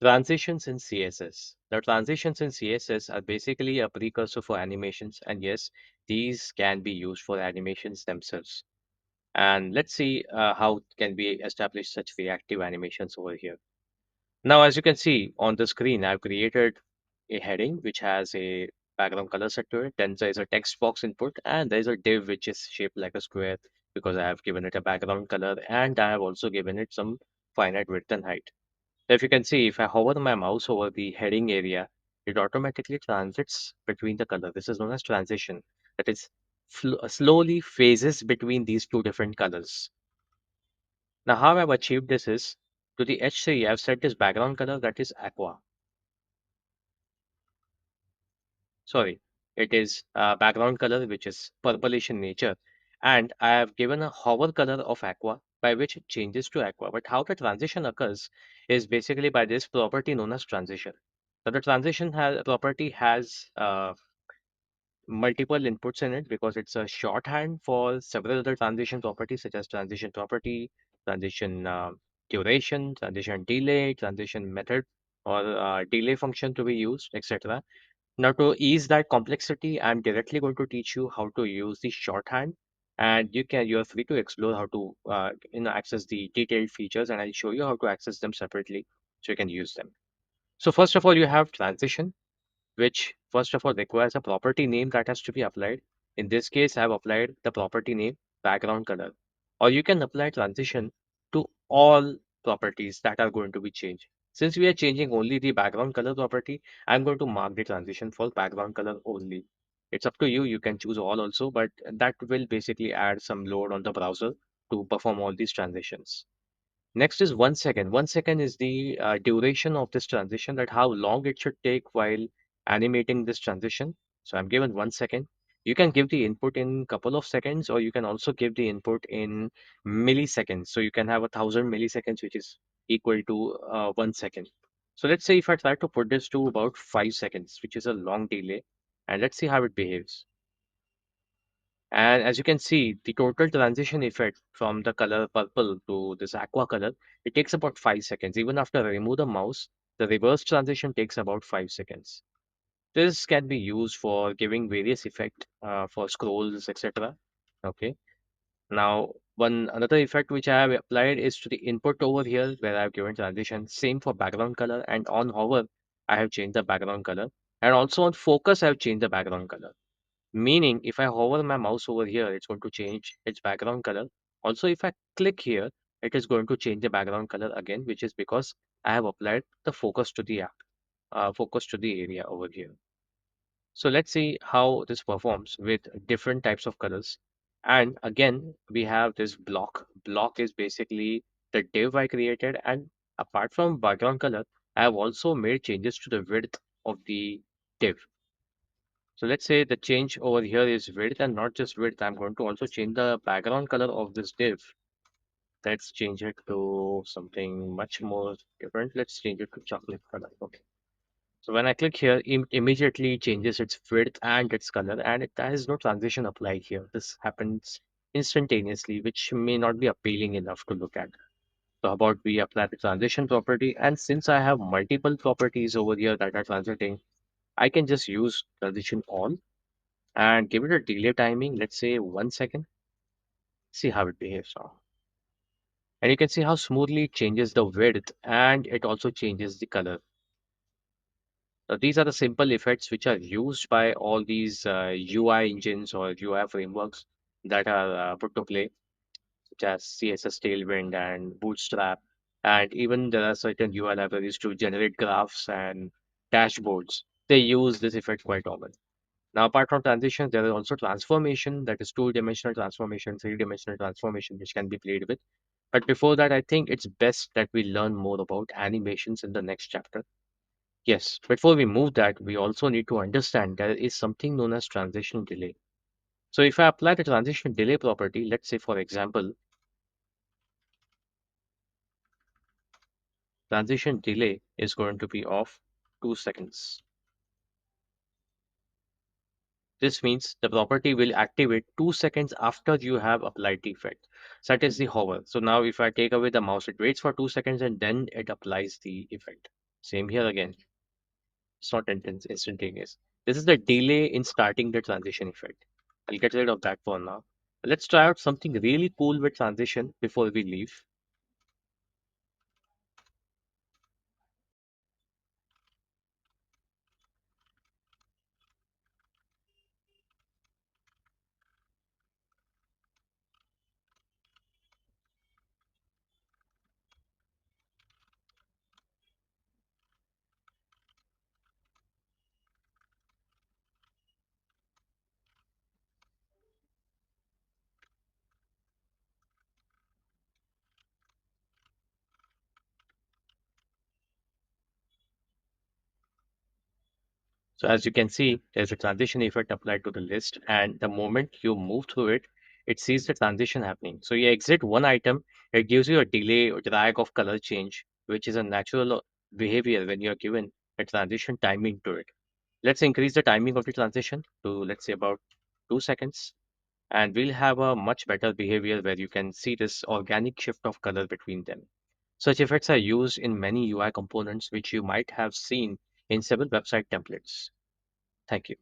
Transitions in CSS. The transitions in CSS are basically a precursor for animations, and yes, these can be used for animations themselves. And let's see how can we establish such reactive animations over here. Now, as you can see on the screen, I've created a heading which has a background color set to it. Then there's a text box input, and there's a div which is shaped like a square because I have given it a background color, and I have also given it some finite width and height. If you can see, if I hover my mouse over the heading area, it automatically transits between the color. This is known as transition. That is, slowly phases between these two different colors. Now, how I've achieved this is to the H3, I've set this background color that is aqua. Sorry, it is background color which is purplish in nature. And I have given a hover color of aqua by which it changes to aqua. But how the transition occurs is basically by this property known as transition. So the transition has, property has multiple inputs in it because it's a shorthand for several other transition properties such as transition property, transition duration, transition delay, transition method, or delay function to be used, etc. Now, to ease that complexity, I'm directly going to teach you how to use the shorthand, and you're free to explore how to access the detailed features, and I'll show you how to access them separately so you can use them. So first of all, you have transition, which first of all requires a property name that has to be applied. In this case, I have applied the property name background color, or you can apply transition to all properties that are going to be changed. Since we are changing only the background color property, I'm going to mark the transition for background color only. It's up to you. You can choose all also, but that will basically add some load on the browser to perform all these transitions. Next is 1 second. 1 second is the duration of this transition, that how long it should take while animating this transition. So I'm given 1 second. You can give the input in couple of seconds, or you can also give the input in milliseconds. So you can have 1,000 milliseconds, which is equal to 1 second. So let's say if I try to put this to about 5 seconds, which is a long delay, and let's see how it behaves. And as you can see, the total transition effect from the color purple to this aqua color, it takes about 5 seconds. Even after I remove the mouse, the reverse transition takes about 5 seconds. This can be used for giving various effect for scrolls, etc. Okay. Now, one another effect which I have applied is to the input over here where I have given transition. Same for background color, and on hover, I have changed the background color. And also on focus, I have changed the background color. Meaning, if I hover my mouse over here, it's going to change its background color. Also, if I click here, it is going to change the background color again, which is because I have applied the focus to the focus to the area over here. So let's see how this performs with different types of colors. And again, we have this block. Block is basically the div I created, and apart from background color, I have also made changes to the width of the div. So let's say the change over here is width, and not just width. I'm going to also change the background color of this div. Let's change it to something much more different. Let's change it to chocolate color. Okay. So when I click here, immediately changes its width and its color, and it has no transition applied here. This happens instantaneously, which may not be appealing enough to look at. So how about we apply the transition property, and since I have multiple properties over here that are transiting, I can just use transition all and give it a delay timing, let's say 1 second. See how it behaves now. And you can see how smoothly it changes the width and it also changes the color. Now, these are the simple effects which are used by all these UI engines or UI frameworks that are put to play, such as CSS Tailwind and Bootstrap. And even there are certain UI libraries to generate graphs and dashboards. They use this effect quite often. Now, apart from transitions, there is also transformation, that is two-dimensional transformation, three-dimensional transformation, which can be played with. But before that, I think it's best that we learn more about animations in the next chapter. Yes, before we move that, we also need to understand there is something known as transition delay. So if I apply the transition delay property, let's say for example, transition delay is going to be of 2 seconds. This means the property will activate 2 seconds after you have applied the effect. So that is the hover. So now if I take away the mouse, it waits for 2 seconds and then it applies the effect. Same here again. It's not instantaneous. This is the delay in starting the transition effect. I'll get rid of that for now. Let's try out something really cool with transition before we leave. So as you can see, there's a transition effect applied to the list, and the moment you move through it, it sees the transition happening. So you exit one item, it gives you a delay or drag of color change, which is a natural behavior when you are given a transition timing to it. Let's increase the timing of the transition to, let's say, about 2 seconds, and we'll have a much better behavior where you can see this organic shift of color between them. Such effects are used in many UI components, which you might have seen in several website templates. Thank you.